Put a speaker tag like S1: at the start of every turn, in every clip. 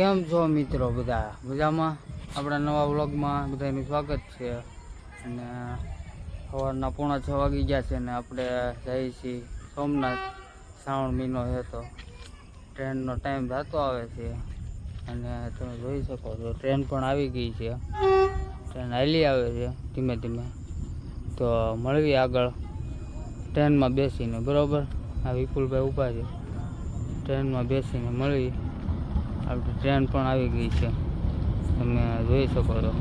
S1: કેમ છો મિત્રો? બધા મજામાં? આપણા નવા વ્લોગમાં બધાનું સ્વાગત છે. અને સવારના 5:45 વાગી ગયા છે ને આપણે જઈએ છીએ સોમનાથ. શ્રાવણ મહિનો છે તો ટ્રેનનો ટાઈમ થતો આવે છે અને તમે જોઈ શકો છો ટ્રેન પણ આવી ગઈ છે. ટ્રેન હાલી આવે છે ધીમે ધીમે. તો મળવી આગળ ટ્રેનમાં બેસીને, બરાબર? આ વિપુલભાઈ ઊભા છે. ટ્રેનમાં બેસીને મળી. આપણી ટ્રેન પણ આવી ગઈ છે, તમે જોઈ શકો છો.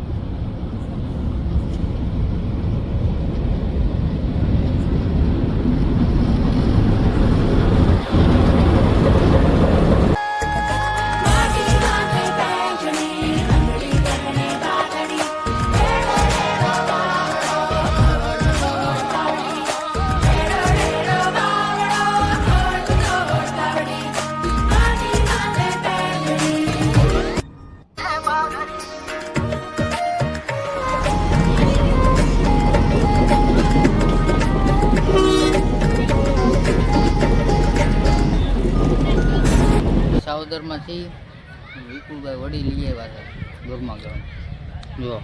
S1: સાવદરમાંથી વિપુલભાઈ વડી લઈ આવ્યા હતા ગરમા ગરમ. જો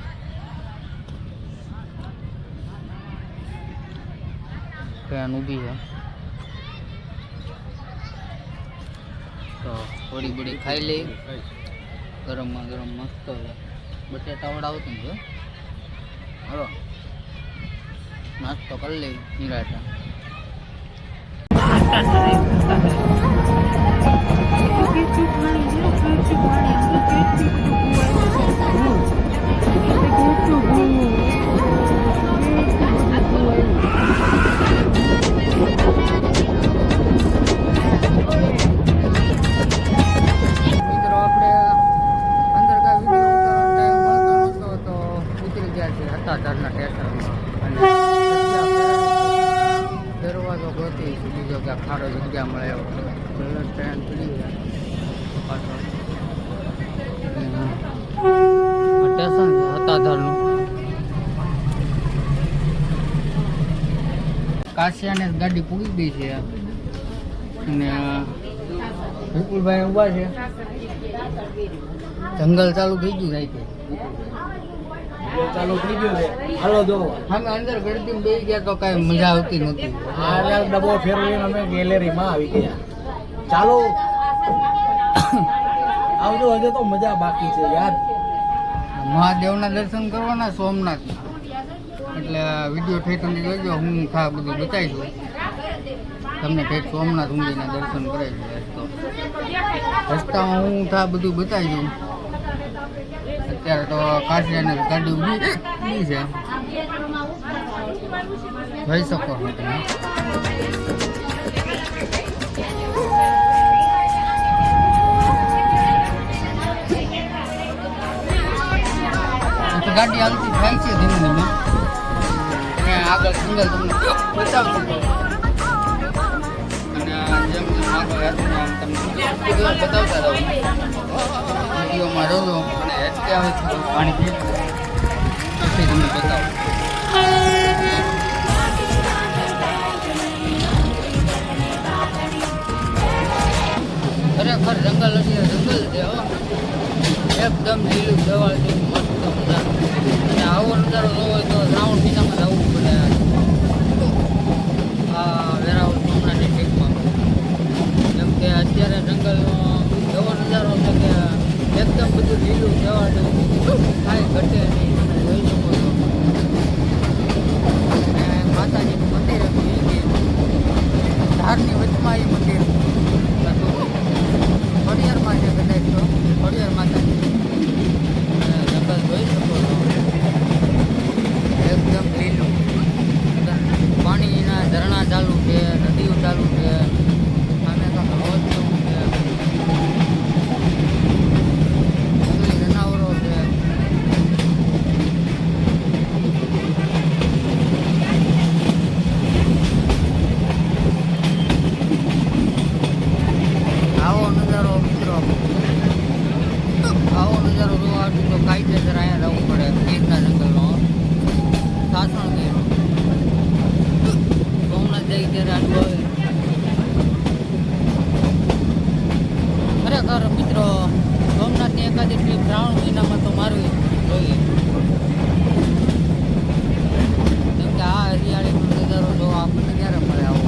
S1: ટ્રેન ઊભી છે તો વડી બડી ખાઈ લઈ. ગરમમાં ગરમ મસ્ત છે. બટેટા વડા આવતું છે. હલો, નાસ્તો કરી લઈ નિરાતે. દરવાજો ગોતી બીજો ક્યાં ખાડો જગ્યા મળે એવો ટ્રેન પડી જાય પાછળ. સ્ટેશન હતાધારનું. કાશિયાને ગાડી પૂગી ગઈ છે અને વિપુલભાઈ ઊભા છે. જંગલ ચાલુ થઈ ગયું જાય છે.
S2: ચાલુ થઈ ગયું છે. હાલો જો
S1: અમે અંદર ગળતી બેસી ગયા તો કઈ મજા આવતી નથી.
S2: આ ડબ્બો ફેરવીને અમે ગેલેરીમાં આવી ગયા. ચાલો આવજો, હજુ તો મજા બાકી છે યાર.
S1: મહાદેવના દર્શન કરવાના સોમનાથ, એટલે વિડીયો ઠેઠ જોજો. હું ખા બધું બતાવીશું તમને. ઠેઠ સોમનાથ ઊંડીના દર્શન કરાવીશું. તો રસ્તામાં હું થા બધું બતાવીશું. અત્યારે તો કાશિયાને ગાડી ઊભી છે, જોઈ શકો છો તમે. ગાડી હાલતી થાય છે ધીમે ધીમે. અને આગળ સિંગલ તમને બતાવશું અને જેમ જેમ આગળ હતું આમ તમને બધું બતાવતા રહું. વિડીયોમાં રહો અને હેચકે આવે છે પાણી પી પછી તમને બતાવો. ખરેખર જંગલ એટલે જંગલ છે. એકદમ લીલું જવાળ જેવું મસ્ત નજારો. અને આવો નજારો જોવો હોય તો શ્રાવણ મહિનામાં જવું પડે. આ વેરાવળ સોમનાથ ડિસ્ટ્રિક્ટમાં. જેમ કે અત્યારે જંગલનો એવો નજારો છે કે એકદમ બધું લીલું જવાળ જેવું, કાંઈ ઘટે નહીં. તમે જોઈ શકો છો. અને માતાજીનું મંદિર હતું એ ધારની વચમાં એ મંદિર હતું. ખોડિયારમાં છે કદાચ તો ખોડિયાર માતાજી. જંગલ જોઈ શકો છો એકદમ લીલું. પાણીના ઝરણા ચાલુ છે, નદીઓ ચાલુ છે. સામે તો રોજ જેવું છે. જંગલી જનાવરો છે. આવો નજારો મિત્રો, આવો નજારો જોવા તો કાયદેસર અહીંયા જવું પડે. ગીરના જંગલનો સાસણ સોમનાથ જઈ ત્યારે અનુભવે. ખરેખર મિત્રો સોમનાથની મહિનામાં તો મારવી જોઈએ, કેમ કે આ હરિયાળીનો નજારો જો આપણને ક્યારે મળે આવો.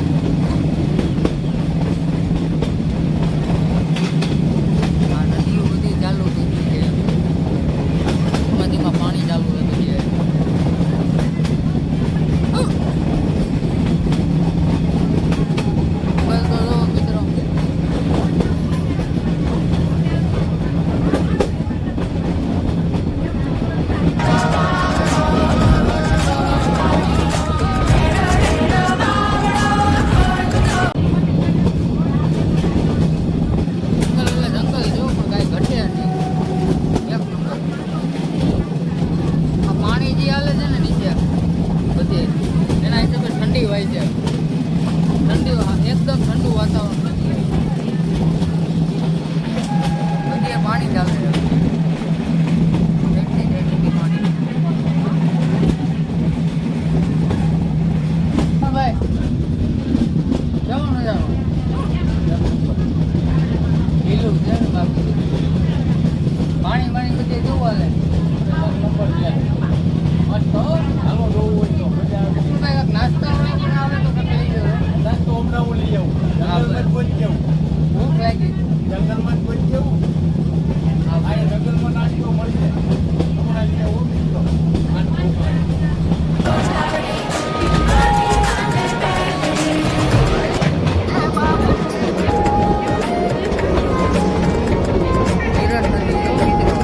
S1: આ નદીઓ બધી ચાલુ થઈ ગઈ છે, નદીમાં પાણી ચાલુ થતું છે. બસ તો જો મિત્રો જંગલ જો પણ કાંઈ ઘટે નહીં, એક નંબર. આ પાણી જે હાલે છે ને નીચે બધે એના હિસાબે ઠંડી હોય છે, ઠંડી એકદમ ઠંડુ વાતાવરણ બધે પાણી ચાલે છે. એટલી ઠંડી પાણી. હા ભાઈ જવાનું જવાનું લીલું છે ને બાકી પાણી પાણી બધે કેવું હાલે?
S2: મસ્ત હો. હાલો જોવું હોય તો મજા આવે.
S1: ભાઈ નાસ્તો પણ આવે તો કંઈક લઈ જવું.
S2: નાસ્તો હમણાં હું લઈ આવું. જંગલમાં જ પહોંચી જવું.
S1: ભૂખ લાગી.
S2: જંગલમાં જ પહોંચી જવું.
S1: હા
S2: આ
S1: ભાઈ
S2: જંગલમાં નાસ્તો મળશે. હમણાં લઈ આવું મિત્રો. આને ભૂખ લાગે.
S1: હિરણ નદી જો મિત્રો.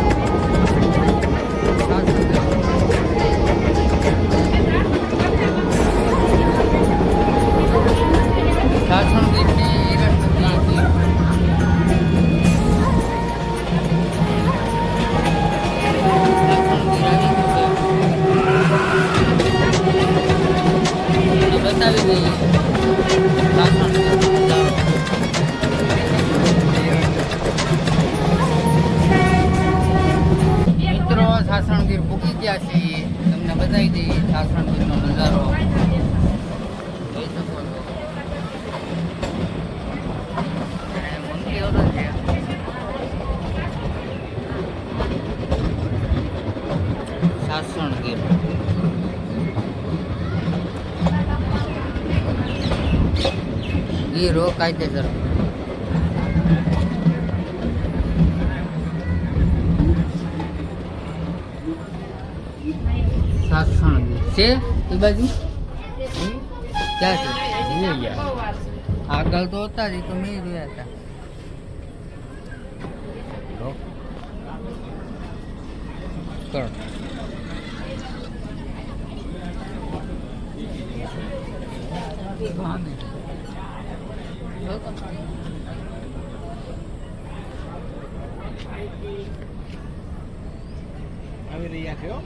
S1: સાસણગીરની હિરણ નદી હતી. બતાવી દઈએ મિત્રો, સાસણગીર પૂકી ગયા છીએ, તમને બતાવી દઈએ સાસણગીરનો નજારો જોઈ શકો છો. અને મંદિરો તો છે. સાસણગીર ગીરો કાયદેસર. સાસણગીર છે એ બાજુ ક્યાં છે? આગળ તો હતા જ, એ તો મેં જોયા હતા. કરો
S2: આવી રહ્યા છે હો.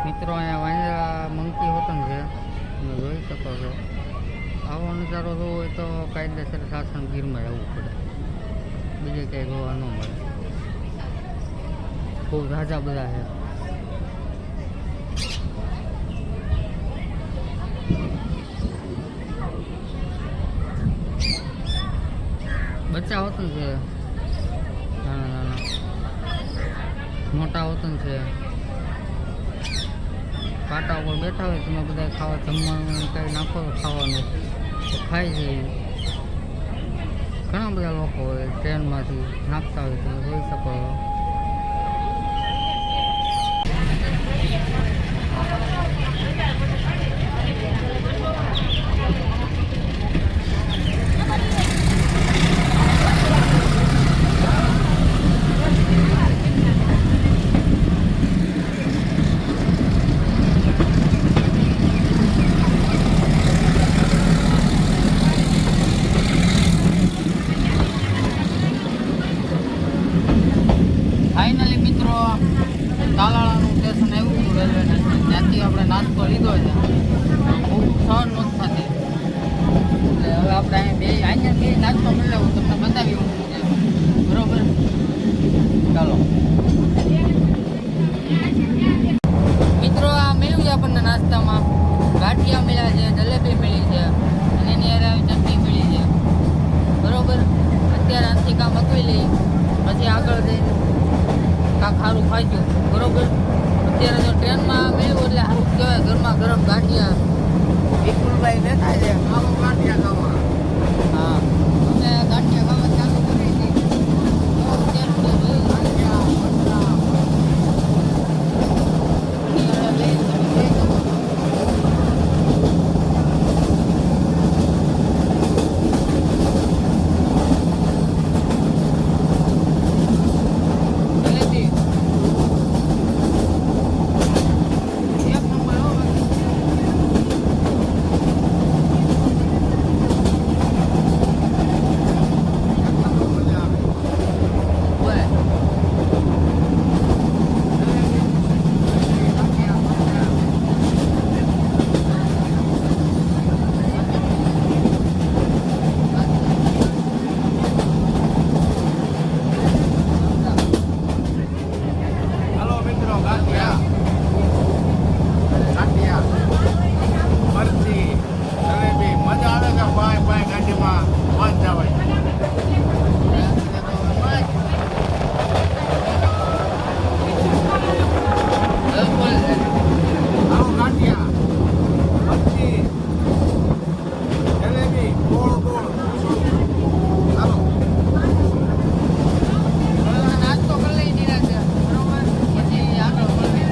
S1: મિત્રો, અહીંયા વાંદરા મંકી હોતન છે, તમે જોઈ શકો છો. આવો નજારો જોવો હોય તો કાયદેસર સાસણગીરમાં આવવું પડે, બીજે ક્યાંય જોવા ન મળે. બહુ ઝાઝા બધા છે. બચ્ચા હોતન છે, નાના નાના, મોટા હોતન છે. પાટા ઉપર બેઠા હોય તમે બધા ખાવા જમવાનું કંઈ નાખો ખાવાનું તો ખાઈ જાય. ઘણા બધા લોકો હોય ટ્રેનમાંથી નાખતા હોય, તમે જોઈ શકો છો. અત્યારે આથી કામ અકવી લઈ પછી આગળ જઈને કાંક સારું ખાઈશું બરોબર. અત્યારે તો ટ્રેનમાં મેળવું એટલે સારું કહેવાય. ગરમા ગરમ ગાંઠિયા વિપુલભાઈ બેઠા છે.
S2: આવો ગાંઠિયા ખાવા.
S1: હા અમે ગાંઠિયા ખાવા ચાલુ કરી દીધી.
S2: હાલો મિત્રો ગાંઠિયા. ગાંઠિયા. મરચી. જલેબી. મજા આવે છે ભાઈ ભાઈ ગાંઠીમાં મજા જવાય. આવો ગાંઠિયા. મરચી. જલેબી. ગોળ ગોળ. હાલો.
S1: નાસ્તો કરી લઈ દીધા છે બરોબર. પછી આગળ મળીએ.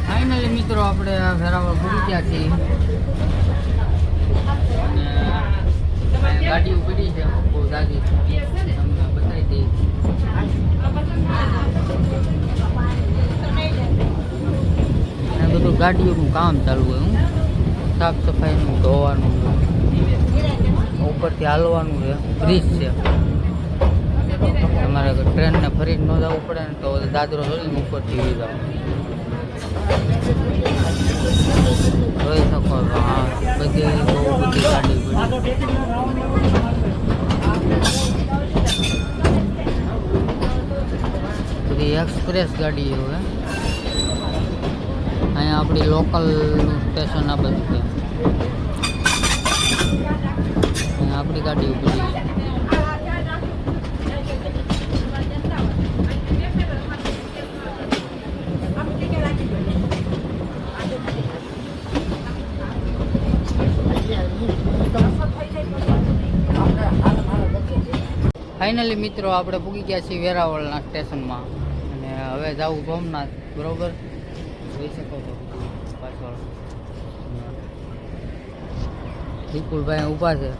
S1: ફાઇનલી મિત્રો આપણે વેરાવળ પૂરી ગયા છીએ અને અહીંયા ગાડીઓ પડી છે બહુ સારી તમને બતાવી દઈએ. આ બધું ગાડીઓનું કામ ચાલુ હોય. હું સાફ સફાઈનું ધોવાનું ઉપરથી હાલવાનું છે. બ્રિજ છે. તમારે ટ્રેનને ફરી ન જવું પડે ને તો દાદરો ચડીને ઉપરથી ઉઈ જાવ. જોઈ શકો છો. હા બધી બહુ બધી ગાડી પડી. બધી એક્સપ્રેસ ગાડી હોય. અહીંયા આપણી લોકલનું સ્ટેશન આ બધું છે. અહીંયા આપણી ગાડી પડી છે. ફાઇનલી મિત્રો આપણે પૂગી ગયા છીએ વેરાવળના સ્ટેશનમાં અને હવે જાવું સોમનાથ બરોબર. જોઈ શકો છો પાછળ વિપુલભાઈ ઊભા છે.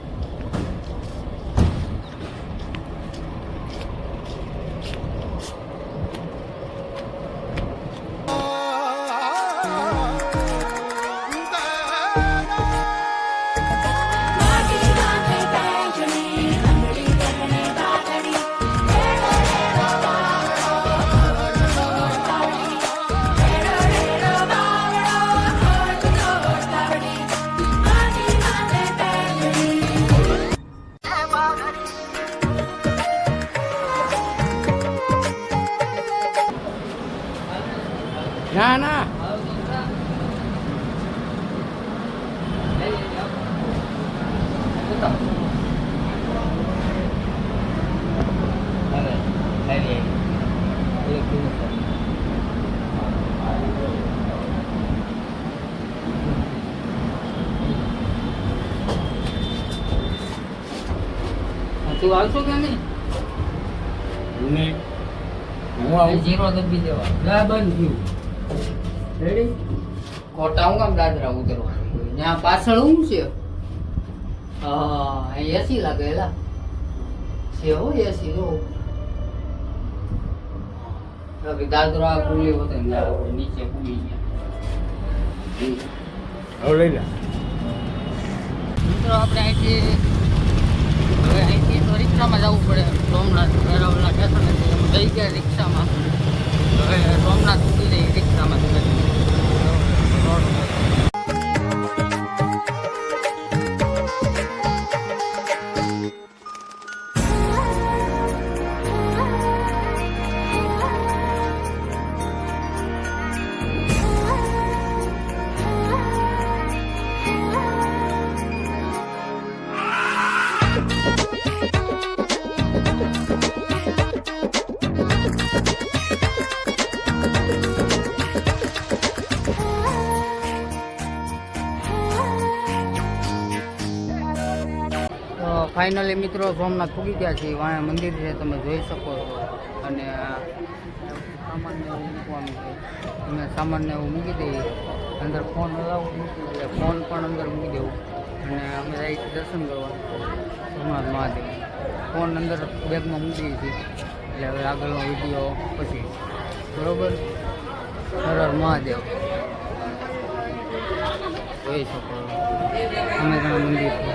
S2: ના ના
S1: તું આવશો કે નહીં?
S2: નહીં હું આવું.
S1: જીરો દબી દેવા. લા બંધ થયું. રેડી? ખોટા હું કામ દાદરા ઉતરવાનું? ત્યાં પાછળ હું છે? હા એસી લાગેલા છે. હો એસી જો દાદરા ખુલ્લી હોતો ને નીચે પૂરી ગયા.
S2: હવે લઈ લે.
S1: મિત્રો આપણે અહીંથી હવે અહીંથી તો રિક્ષામાં જવું પડે સોમનાથ વેરાવળના સ્ટેશને. જઈ ગયા રિક્ષામાં. હવે સોમનાથ ઉતરી જઈએ રિક્ષામાં. ફાઇનલી મિત્રો સોમનાથ પૂગી ગયા છીએ. વાયા મંદિર છે, તમે જોઈ શકો છો. અને સામાનને એવું મૂકવાનું છે. તમે સામાનને એવું મૂકી દઈએ. અંદર ફોન અલાઉ મૂકી દઈએ, ફોન પણ અંદર મૂકી દેવું. અને અમે જઈએ છીએ દર્શન કરવા સોમનાથ મહાદેવ. ફોન અંદર બેગમાં મૂકી દઈએ છીએ. એટલે હવે આગળનો વિડીયો પછી બરોબર. હર હર મહાદેવ જોઈ શકો અમે ઘણા મંદિર છે.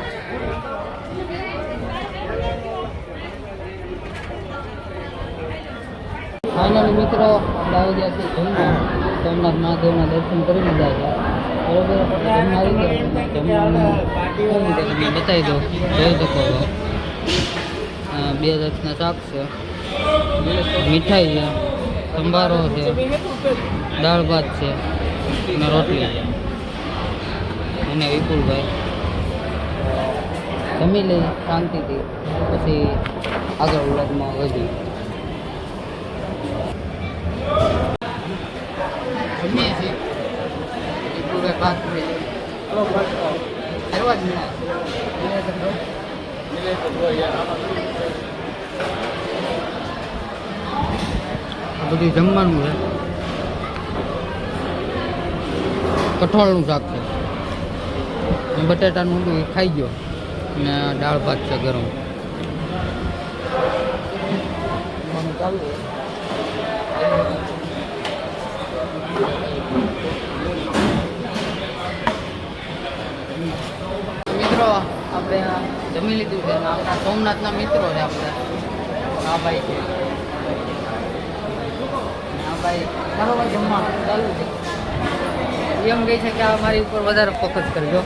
S1: ફાઇનલી મિત્રો આપણે આવી ગયા છીએ જમવા. સોમનાથ મહાદેવના દર્શન કરી લીધા છે બરોબર. જમવા આવી ગયા જમવામાં તમને બતાવી દો, જોઈ શકો છો. 2 જાતના શાક છે, મીઠાઈ છે, સંભારો છે, દાળ ભાત છે અને રોટલી છે. અને વિપુલભાઈ જમી લઈ શાંતિથી, પછી આગળ વ્લોગમાં વધી જમીએ છીએ. વિપુલભાઈ ભાત કરવા જ બધું જમવાનું છે. કઠોળનું શાક છે, બટાટાનું ઊંડું ખાઈ ગયો અને દાળ ભાત છે ગરમ. મિત્રો આપણે જમી લીધું છે. આપણા સોમનાથના મિત્રો છે. આપણે આ ભાઈ છે, આ ભાઈ બરોબર જમવાનું ચાલુ છે. એમ કહે છે કે આ મારી ઉપર વધારે ફોકસ કરજો,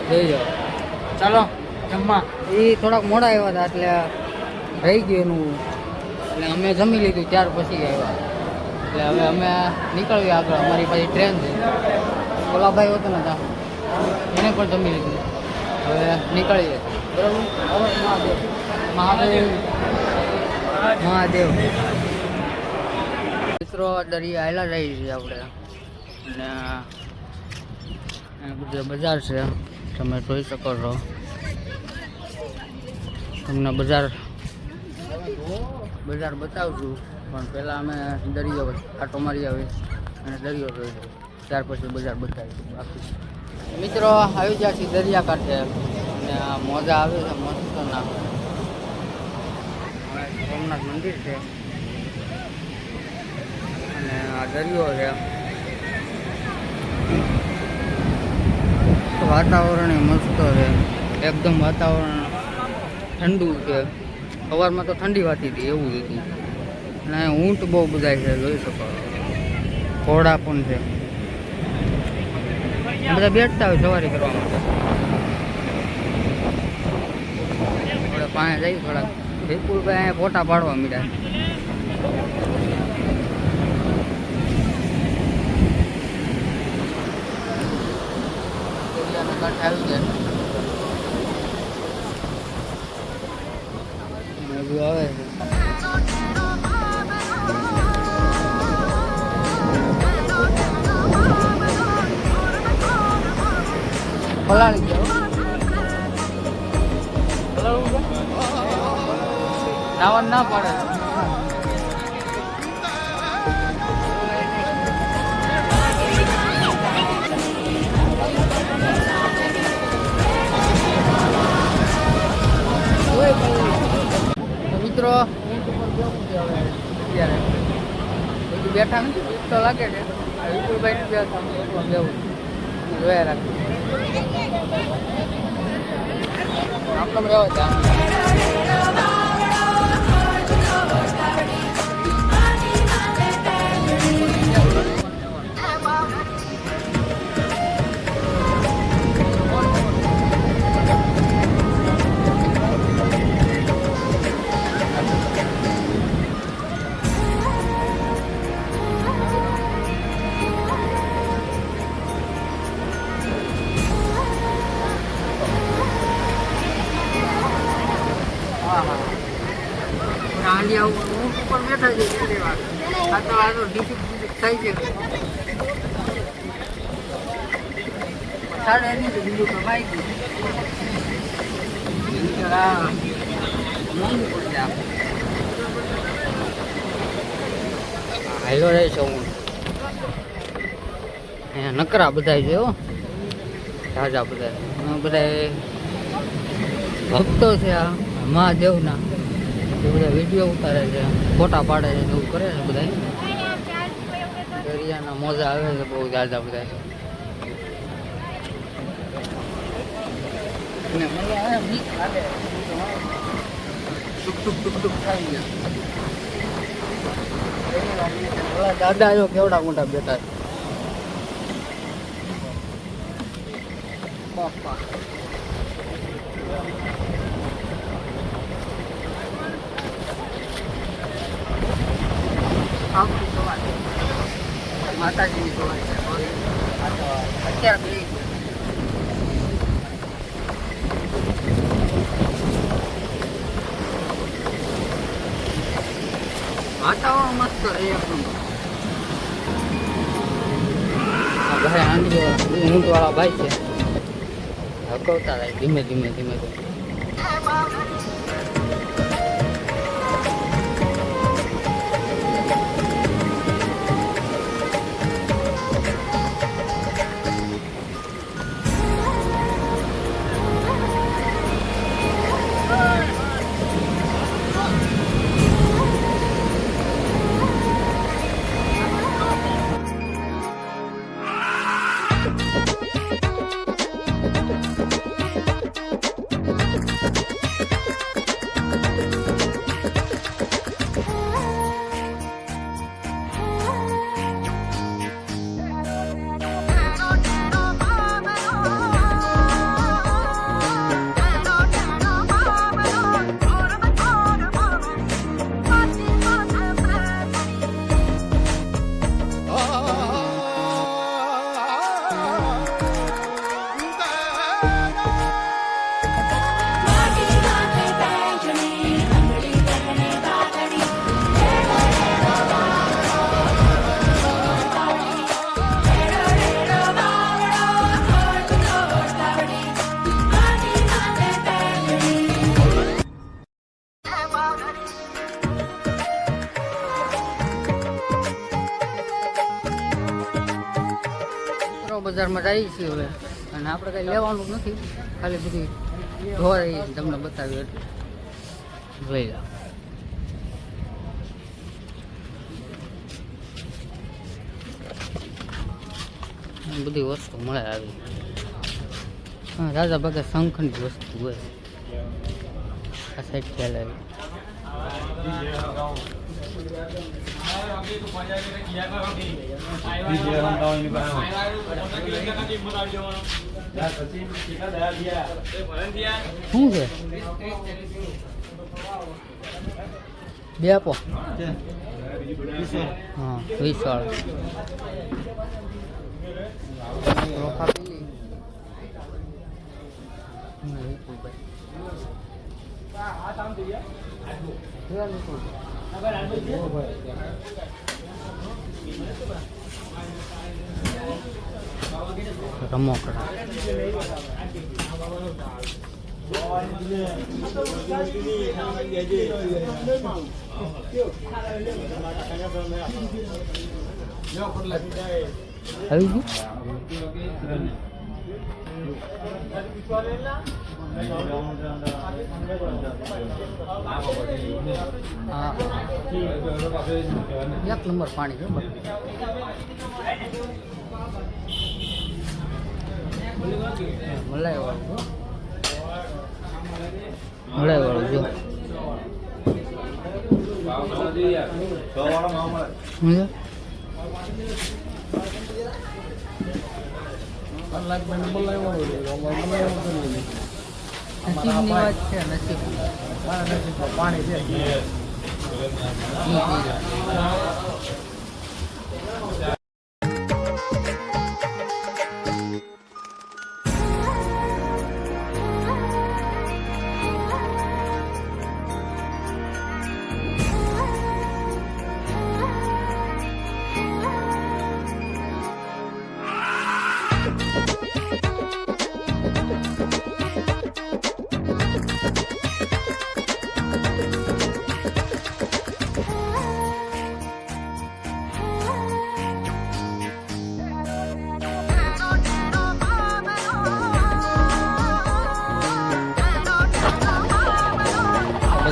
S1: જોઈજો. ચાલો જમવા. એ થોડાક મોડા આવ્યા હતા એટલે રહી ગયું એનું. એટલે અમે જમી લીધું ત્યાર પછી આવ્યા. એટલે હવે અમે નીકળીએ આગળ. અમારી પાસે ટ્રેન છે. ઓલા ભાઈ હતો ને ત્યાં એને પણ જમી લીધું. હવે નીકળીએ બરાબર. મહાદેવ મહાદેવ મહાદેવ. મિત્રો દરિયા આયલા જઈએ છીએ આપણે. અને બધું બજાર છે, તમે જોઈ શકો છો. તમને બજાર બતાવું છું, પણ પહેલાં અમે દરિયો આટો મારી આવી અને દરિયો જોઈ લઈએ, ત્યાર પછી બજાર બતાવીશું. બાકી મિત્રો આવી ગયા છીએ દરિયાકાંઠે અને મોજા આવે છે મસ્તના. સોમનાથ મંદિર છે અને આ દરિયો છે. વાતાવરણ મસ્ત છે એકદમ. વાતાવરણ ઠંડુ છે. સવારમાં તો ઠંડી વાતી હતી એવું જ હતું. અને ઊંટ બહુ બધા છે, જોઈ શકો. ઘોડા પણ છે. બધા બેઠતા હોય સવારી કરવા માટે. આપણે પાસે જઈ થોડાક. વિપુલભાઈ અહીંયા ફોટા પાડવા મીડ્યા. કાંઠે આવી જાય બધું આવે છે. પલાળી જાઓ. નાવા ના પડે. મિત્રો અત્યારે બધું બેઠા નથી, બીક તો લાગે છે. વિપુલભાઈ નથી બેઠા, બેવું જોયા રાખવું. આમ રહેવા ત્યાં હાંડિયા ઊંટ ઉપર બેઠા છે. આ તો ડીસીપ થાય છે. સાડા એની બીજું તો બાઈક. માંગવું પડશે આમ. હાલો રહે છે હું અહીંયા નકરા બધા છે હો, રાજા બધા ભક્તો છે આ મહાદેવના. એ બધા વિડીયો ઉતારે છે, ફોટા પાડે છે, એવું કરે છે બધા. દરિયાના મોજા આવે છે બહુ દાદા બધા. અને મને આ બીક લાગે. ટુક ટુક ટુક ટુક થાય છે. ઓલા દાદા જો કેવડા મોટા બેઠા છે. બાપા માતાજીની સવારી છે. અત્યારે બે વાતાવરણ મસ્ત રહે આપણું. આ ભાઈ આંડી ઊંટ વાળા ભાઈ છે, હકવતા થાય ધીમે ધીમે ધીમે ધીમે. બજારમાં જઈએ છીએ હવે, અને આપણે કઈ લેવાનું નથી, ખાલી બધી ઢોર તમને બતાવ્યું એટલે જોઈ લો. બધી વસ્તુ મળે આવી. હા, રાજા બાગા શંખની વસ્તુ હોય આ સાઈડ ખ્યાલ આવી. શું છે બે આપો. હા 20 વાળા રમકડા. આવી ગયું. હા 1 નંબર પાણી છે. મલાઈ વાળું જો પાણી છે.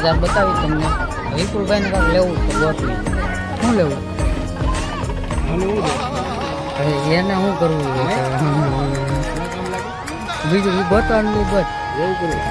S1: બજાર બતાવી તમને. વિપુલભાઈને કાંઈક લેવું તો ગોઠવી. શું લેવું? હવે એને શું કરવું છે? બીજું ગોતવાનું નહીં બસ એવું કરવું.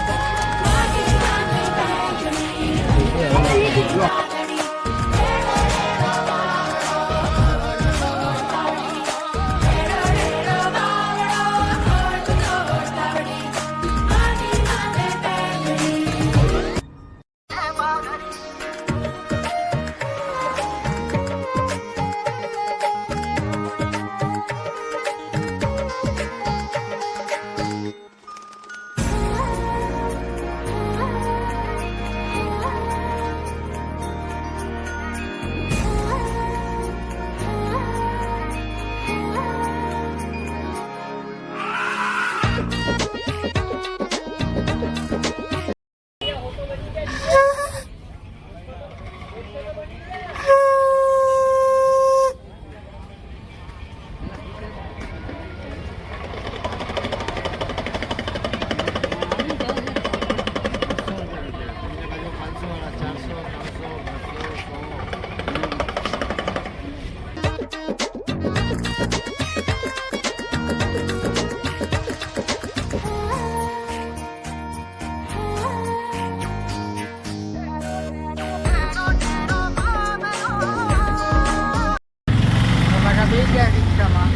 S1: રિક્ષામાં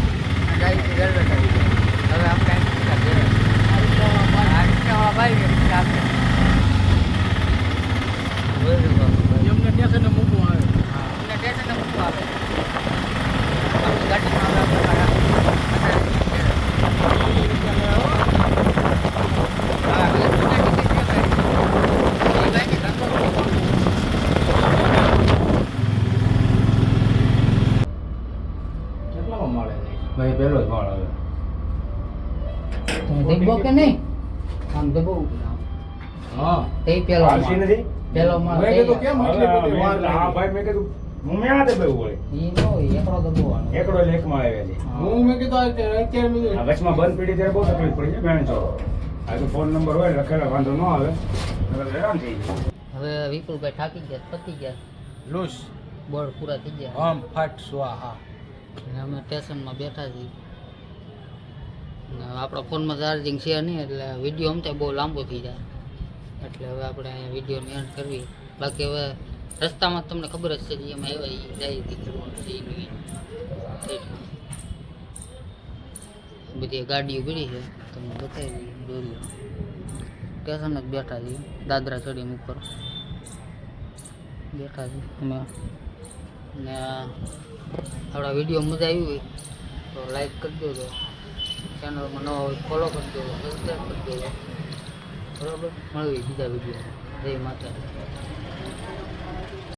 S1: જાય છે રેલવે સ્ટેશન. હવે આપણે રિક્ષા જઈએ. રિક્ષાવાળા ભાઈ રિક્ષા આપે.
S2: એમને સ્ટેશને મૂકવું આવે.
S1: હા અમને સ્ટેશને મૂકવા આવે. આપણી ગાડીમાં હવે આપણે હા
S2: કેટલામાં મળે છે? ભાઈ પેલો જ ભાળ આવે.
S1: તમે દેખો કે નહીં? આમ દેખો.
S2: હા
S1: તે પેલો
S3: આલસી નથી?
S1: પેલો માળ
S2: મેં કીધું કેમ આટલી બધી વાર
S3: હા
S2: લાગી?
S3: ભાઈ મેં કીધું હું મેં તે બેવું હોય
S1: ઈ નો એકડો દબોવાનો.
S3: એકડો લેખમાં આવ્યા છે
S2: હું મેં કીધું અત્યારે મેં
S3: આ વચમાં બંધ પીડી ત્યારે બહુ તકલીફ પડી છે બેન છો આ તો ફોન નંબર હોય લખેલા વાંધો ન આવે નકર હેરાન થઈ જાય.
S1: હવે વિપુલભાઈ થાકી ગયા પતી ગયા.
S2: લૂસ
S1: બોર્ડ પૂરા થઈ ગયા.
S2: હમ ફટ સ્વાહા.
S1: અને અમે સ્ટેશનમાં બેઠા છીએ. અને આપણા ફોનમાં ચાર્જિંગ છે નહીં એટલે વિડીયો અમતે બહુ લાંબો થઈ જાય. એટલે હવે આપણે અહીંયા વિડીયોની એન્ડ કરવી. બાકી હવે રસ્તામાં તમને ખબર જ છે જે અમે આવ્યા એ જાય બધી ગાડીઓ પડી છે તમને બતાવી દઈએ. સ્ટેશન જ બેઠા છીએ દાદરા ચડીને ઉપર બેઠા છીએ અમે. ને આપણા વિડીયો મજા આવી હોય તો લાઈક કરી દેજો. ચેનલમાં નવા હોય ફોલો કરી દેજો, સબસ્ક્રાઈબ કરી દેજો. બરાબર મળવી બીજા વિડીયો. જય માતા.